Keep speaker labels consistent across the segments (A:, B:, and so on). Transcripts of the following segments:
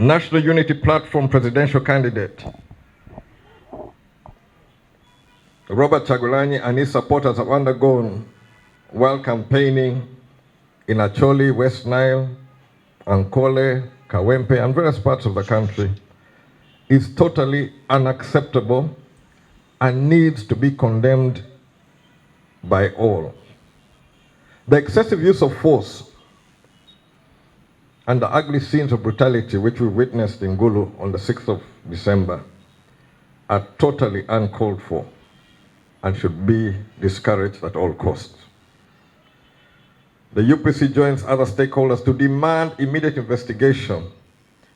A: National Unity Platform presidential candidate Robert Kyagulanyi and his supporters have undergone while campaigning in Acholi, West Nile, Ankole, Kawempe, and various parts of the country is totally unacceptable and needs to be condemned by all. The excessive use of force and the ugly scenes of brutality which we witnessed in Gulu on the 6th of December are totally uncalled for and should be discouraged at all costs. The UPC joins other stakeholders to demand immediate investigation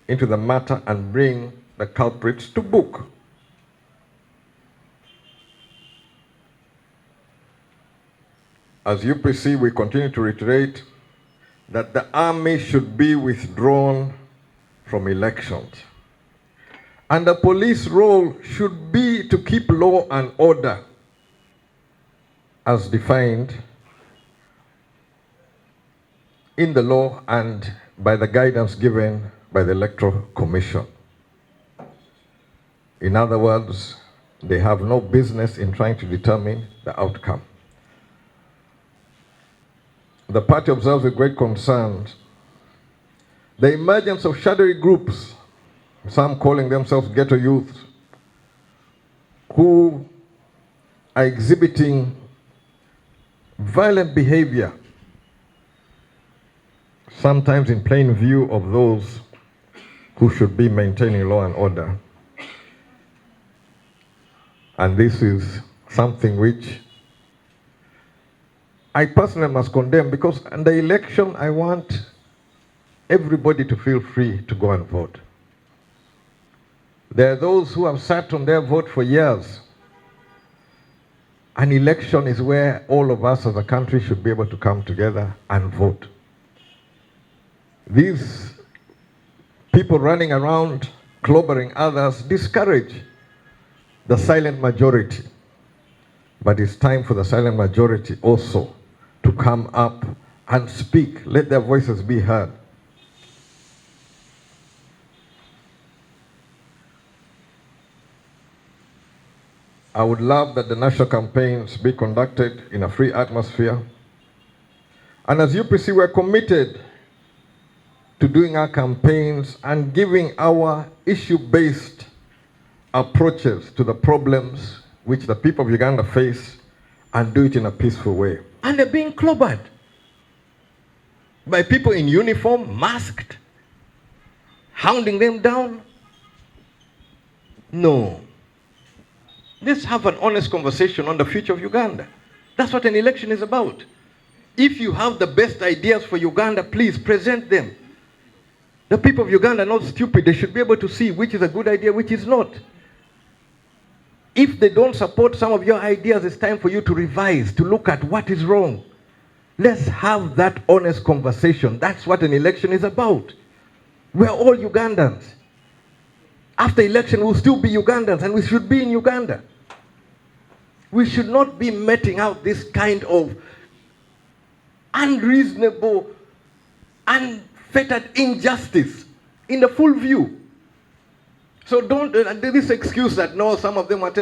A: into the matter and bring the culprits to book. As UPC, we continue to reiterate that the army should be withdrawn from elections. And the police role should be to keep law and order as defined in the law and by the guidance given by the Electoral Commission. In other words, they have no business in trying to determine the outcome. The party observes with great concern the emergence of shadowy groups, some calling themselves ghetto youth, who are exhibiting violent behavior, sometimes in plain view of those who should be maintaining law and order. And this is something which I personally must condemn, because in the election I want everybody to feel free to go and vote. There are those who have sat on their vote for years. An election is where all of us as a country should be able to come together and vote. These people running around clobbering others discourage the silent majority. But it's time for the silent majority also to come up and speak. Let their voices be heard. I would love that the national campaigns be conducted in a free atmosphere. And as UPC, we're committed to doing our campaigns and giving our issue-based approaches to the problems which the people of Uganda face, and do it in a peaceful way. And they're being clobbered by people in uniform, masked, hounding them down. No. Let's have an honest conversation on the future of Uganda. That's what an election is about. If you have the best ideas for Uganda, please present them. The people of Uganda are not stupid. They should be able to see which is a good idea, which is not. If they don't support some of your ideas, it's time for you to revise, to look at what is wrong. Let's have that honest conversation. That's what an election is about. We're all Ugandans. After election, we'll still be Ugandans, and we should be in Uganda. We should not be meting out this kind of unreasonable, unfettered injustice in the full view. So don't, this excuse that no, some of them are,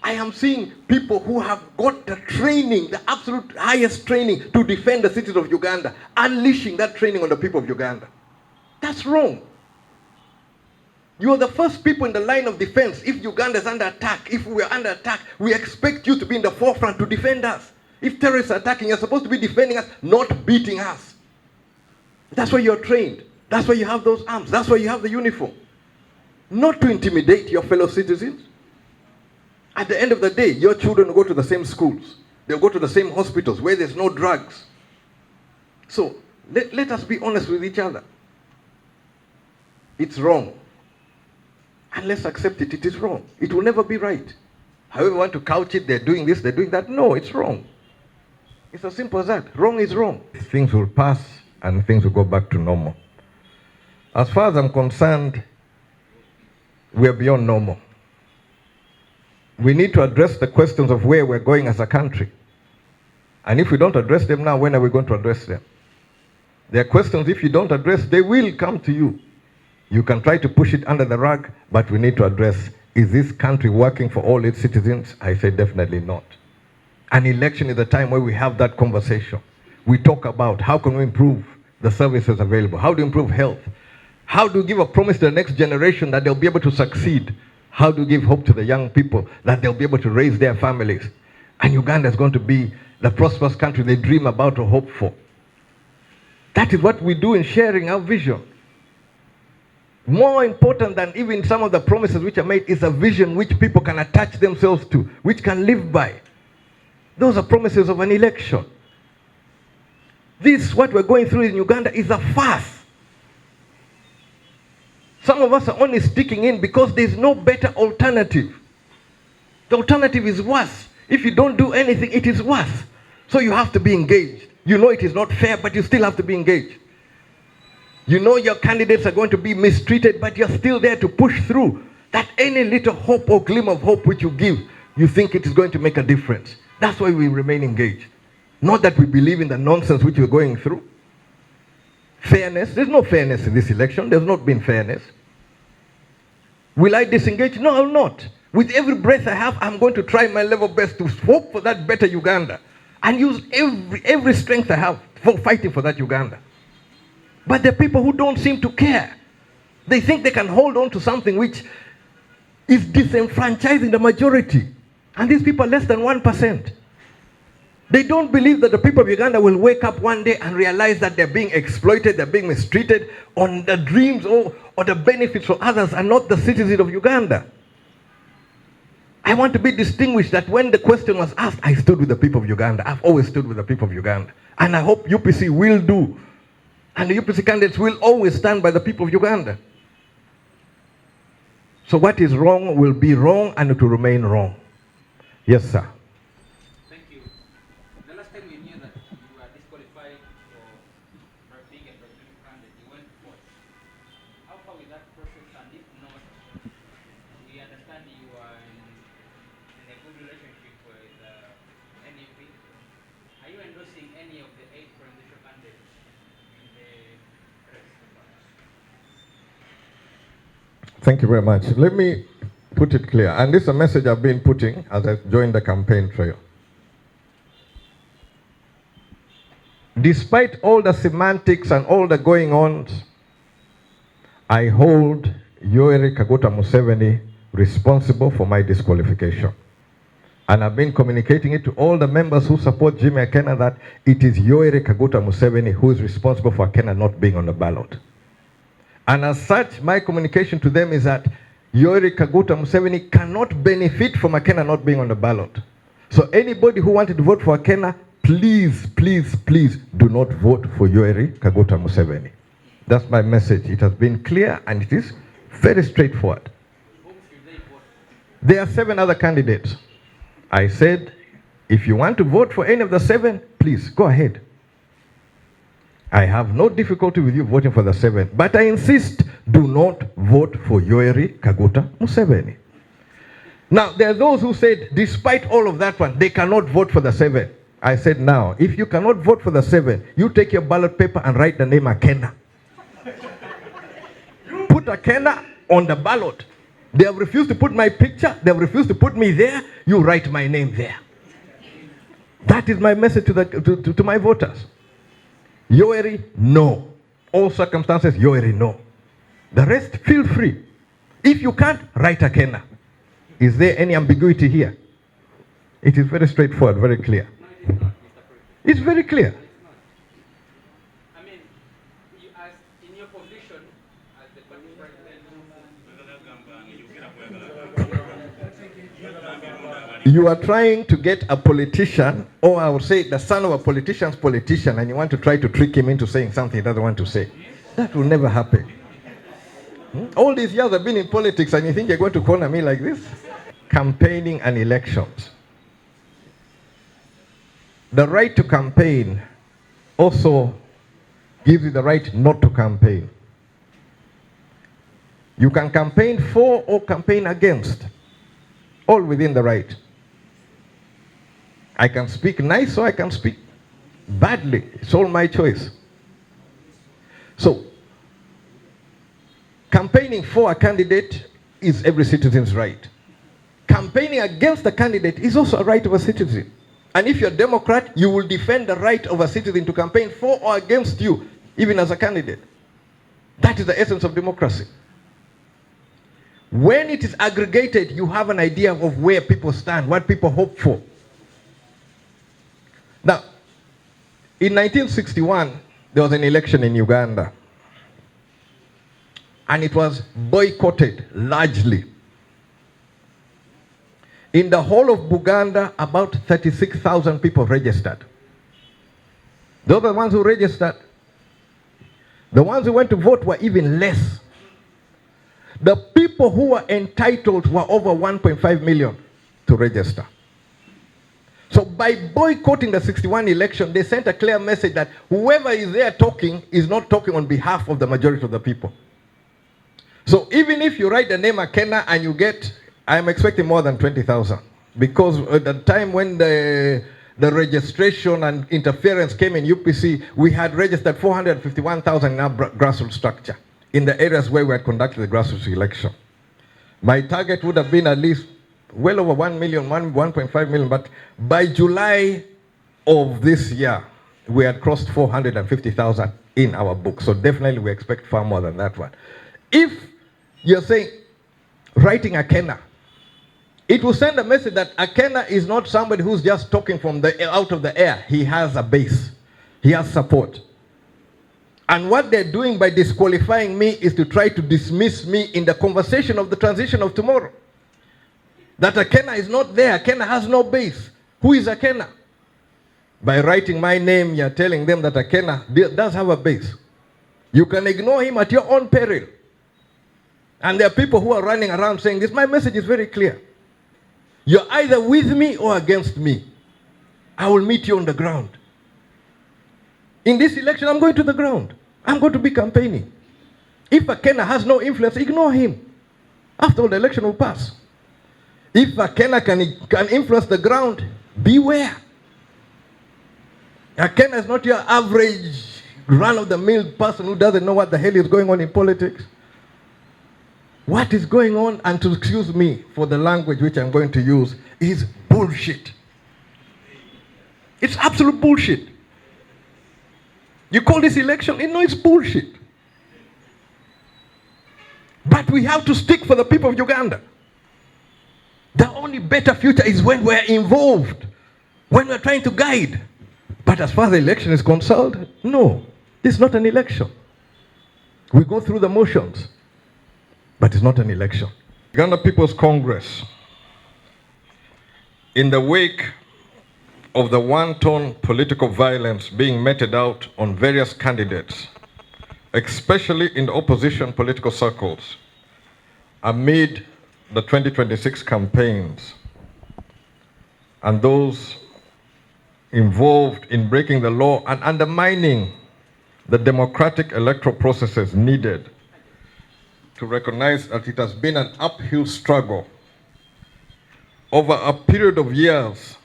A: I am seeing people who have got the training, the absolute highest training to defend the citizens of Uganda, unleashing that training on the people of Uganda. That's wrong. You are the first people in the line of defense. If Uganda is under attack, if we are under attack, we expect you to be in the forefront to defend us. If terrorists are attacking, you're supposed to be defending us, not beating us. That's why you're trained. That's why you have those arms. That's why you have the uniform. Not to intimidate your fellow citizens. At the end of the day, your children will go to the same schools. They'll go to the same hospitals where there's no drugs. So let us be honest with each other. It's wrong. And let's accept it. It is wrong. It will never be right. However you want to couch it, they're doing this, they're doing that. No, it's wrong. It's as simple as that. Wrong is wrong. Things will pass and things will go back to normal. As far as I'm concerned, we are beyond normal. We need to address the questions of where we're going as a country. And if we don't address them now, when are we going to address them? There are questions, if you don't address, they will come to you. You can try to push it under the rug, but we need to address, is this country working for all its citizens? I say definitely not. An election is the time where we have that conversation. We talk about how can we improve the services available? How do you improve health? How do you give a promise to the next generation that they'll be able to succeed? How do you give hope to the young people that they'll be able to raise their families? And Uganda is going to be the prosperous country they dream about or hope for. That is what we do in sharing our vision. More important than even some of the promises which are made is a vision which people can attach themselves to, which can live by. Those are promises of an election. This, what we're going through in Uganda, is a farce. Some of us are only sticking in because there's no better alternative. The alternative is worse. If you don't do anything, it is worse. So you have to be engaged. You know it is not fair, but you still have to be engaged. You know your candidates are going to be mistreated, but you're still there to push through. That any little hope or gleam of hope which you give, you think it is going to make a difference. That's why we remain engaged. Not that we believe in the nonsense which we're going through. Fairness, there's no fairness in this election. There's not been fairness. Will I disengage? No, I will not. With every breath I have, I'm going to try my level best to hope for that better Uganda and use every strength I have for fighting for that Uganda. But there are people who don't seem to care. They think they can hold on to something which is disenfranchising the majority. And these people are less than 1%. They don't believe that the people of Uganda will wake up one day and realize that they're being exploited, they're being mistreated, on the dreams or the benefits for others are not the citizens of Uganda. I want to be distinguished that when the question was asked, I stood with the people of Uganda. I've always stood with the people of Uganda. And I hope UPC will do. And the UPC candidates will always stand by the people of Uganda. So what is wrong will be wrong and it will remain wrong. Yes, sir.
B: Thank you. The last time we knew that you were disqualified for being a presidential candidate, you went to court. How far with that process? And if not, we understand you are in a good relationship with NEP. Are you endorsing any of the 8 presidential candidates in the race?
A: Thank you very much. Let me put it clear, and this is a message I've been putting as I joined the campaign trail. Despite all the semantics and all the going on, I hold Yoweri Kaguta Museveni responsible for my disqualification. And I've been communicating it to all the members who support Jimmy Akena that it is Yoweri Kaguta Museveni who is responsible for Akena not being on the ballot. And as such, my communication to them is that Yoweri Kaguta Museveni cannot benefit from Akena not being on the ballot. So anybody who wanted to vote for Akena, please, please, please do not vote for Yoweri Kaguta Museveni. That's my message. It has been clear and it is very straightforward. There are 7 other candidates. I said, if you want to vote for any of the 7, please go ahead. I have no difficulty with you voting for the 7, but I insist, do not vote for Yoweri Kaguta Museveni. Now, there are those who said, despite all of that one, they cannot vote for the 7. I said, now, if you cannot vote for the 7, you take your ballot paper and write the name Akena. Put Akena on the ballot. They have refused to put my picture. They have refused to put me there. You write my name there. That is my message to my voters. Yoweri, no. All circumstances, Yoweri, no. The rest, feel free. If you can't, write Akena. Is there any ambiguity here? It is very straightforward, very clear.
B: No, it is not, Mr. President.
A: It's very clear.
B: I mean, you as in your position as the party president.
A: You are trying to get a politician, or I would say the son of a politician's politician, and you want to try to trick him into saying something he doesn't want to say. That will never happen. All these years I've been in politics, and you think you're going to corner me like this? Campaigning and elections. The right to campaign also gives you the right not to campaign. You can campaign for or campaign against, all within the right. I can speak nice or I can speak badly. It's all my choice. So, Campaigning for a candidate is every citizen's right. Campaigning against a candidate is also a right of a citizen. And if you're a Democrat, you will defend the right of a citizen to campaign for or against you, even as a candidate. That is the essence of democracy. When it is aggregated, you have an idea of where people stand, what people hope for. Now, in 1961, there was an election in Uganda. And it was boycotted largely. In the whole of Buganda, about 36,000 people registered. Those are the ones who registered. The ones who went to vote were even less. The people who were entitled were over 1.5 million to register. So by boycotting the 61 election, they sent a clear message that whoever is there talking is not talking on behalf of the majority of the people. So even if you write the name Akena and you get, I'm expecting more than 20,000, because at the time when the registration and interference came in UPC, we had registered 451,000 in our grassroots structure in the areas where we had conducted the grassroots election. My target would have been at least well over 1 million, 1.5 million, but by July of this year, we had crossed 450,000 in our book. So definitely we expect far more than that one. If you're saying, writing Akena, it will send a message that Akena is not somebody who's just talking from out of the air. He has a base. He has support. And what they're doing by disqualifying me is to try to dismiss me in the conversation of the transition of tomorrow. That Akena is not there. Akena has no base. Who is Akena? By writing my name, you're telling them that Akena does have a base. You can ignore him at your own peril. And there are people who are running around saying this. My message is very clear. You're either with me or against me. I will meet you on the ground. In this election, I'm going to the ground. I'm going to be campaigning. If Akena has no influence, ignore him. After all, the election will pass. If Akena can influence the ground, beware. Akena is not your average run-of-the-mill person who doesn't know what the hell is going on in politics. What is going on, and to excuse me for the language which I'm going to use, is bullshit. It's absolute bullshit. You call this election? No, it's bullshit. But we have to stick for the people of Uganda. The only better future is when we're involved, when we're trying to guide. But as far as the election is concerned, no, this is not an election. We go through the motions, but it's not an election. Uganda People's Congress, in the wake of the wanton political violence being meted out on various candidates, especially in the opposition political circles, amid the 2026 campaigns, and those involved in breaking the law and undermining the democratic electoral processes needed to recognize that it has been an uphill struggle over a period of years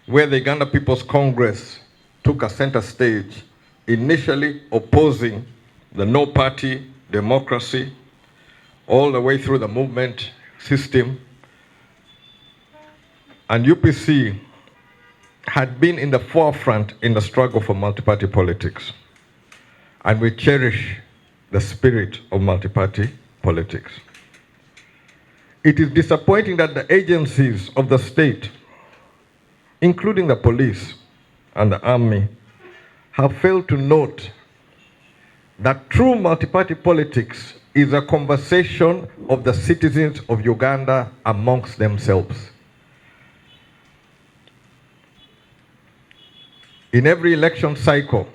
A: where the Uganda People's Congress took a center stage, initially opposing the no-party democracy, all the way through the movement system. And UPC had been in the forefront in the struggle for multi-party politics. And we cherish the spirit of multi-party politics. It is disappointing that the agencies of the state, including the police and the army, have failed to note that true multi-party politics is a conversation of the citizens of Uganda amongst themselves. In every election cycle,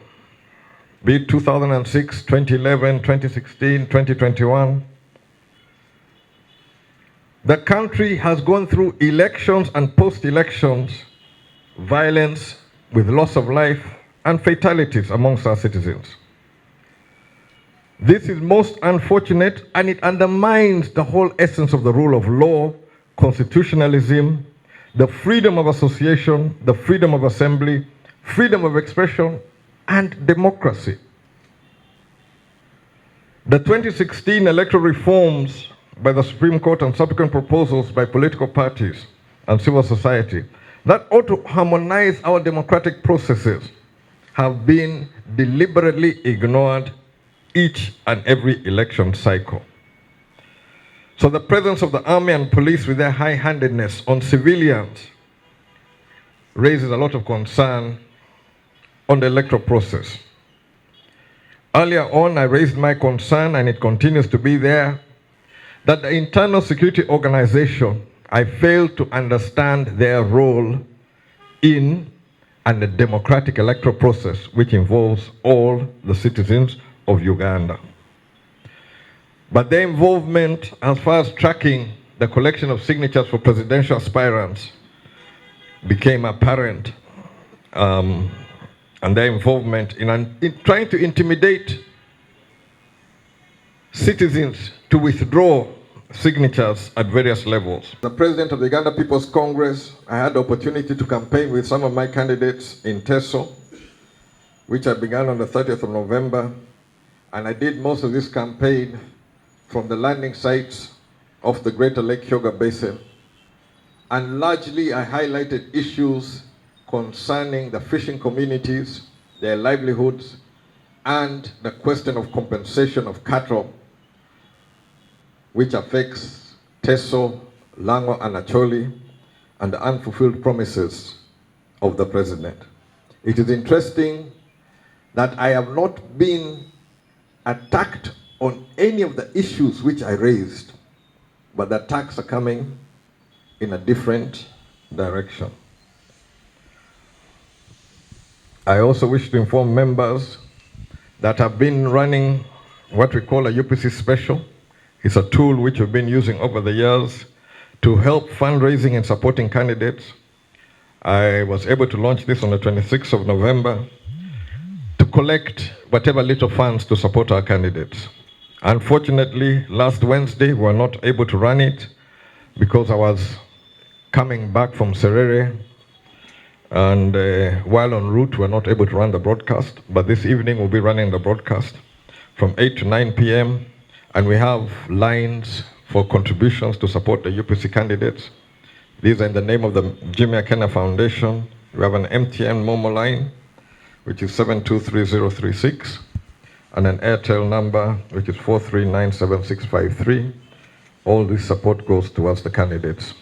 A: be it 2006, 2011, 2016, 2021, the country has gone through elections and post-elections violence with loss of life and fatalities amongst our citizens. This is most unfortunate, and it undermines the whole essence of the rule of law, constitutionalism, the freedom of association, the freedom of assembly, freedom of expression, and democracy. The 2016 electoral reforms by the Supreme Court and subsequent proposals by political parties and civil society that ought to harmonize our democratic processes have been deliberately ignored each and every election cycle. So the presence of the army and police with their high-handedness on civilians raises a lot of concern on the electoral process. Earlier on, I raised my concern, and it continues to be there, that the internal security organization, I failed to understand their role in and the democratic electoral process, which involves all the citizens of Uganda. But their involvement as far as tracking the collection of signatures for presidential aspirants became apparent, and their involvement in trying to intimidate citizens to withdraw signatures at various levels. The president of the Uganda People's Congress, I had the opportunity to campaign with some of my candidates in Teso, which I began on the 30th of November, and I did most of this campaign from the landing sites of the Greater Lake Kyoga Basin. And largely I highlighted issues concerning the fishing communities, their livelihoods, and the question of compensation of cattle, which affects Teso, Lango, and Acholi, and the unfulfilled promises of the president. It is interesting that I have not been attacked on any of the issues which I raised, but the attacks are coming in a different direction. I also wish to inform members that have been running what we call a UPC Special. It's a tool which we've been using over the years to help fundraising and supporting candidates. I was able to launch this on the 26th of November to collect whatever little funds to support our candidates. Unfortunately, last Wednesday, we were not able to run it because I was coming back from Serere, and while en route, we were not able to run the broadcast. But this evening, we'll be running the broadcast from 8 to 9 p.m., and we have lines for contributions to support the UPC candidates. These are in the name of the Jimmy Akena Foundation. We have an MTN Momo line, which is 723-036, and an Airtel number, which is 4397653. All this support goes towards the candidates.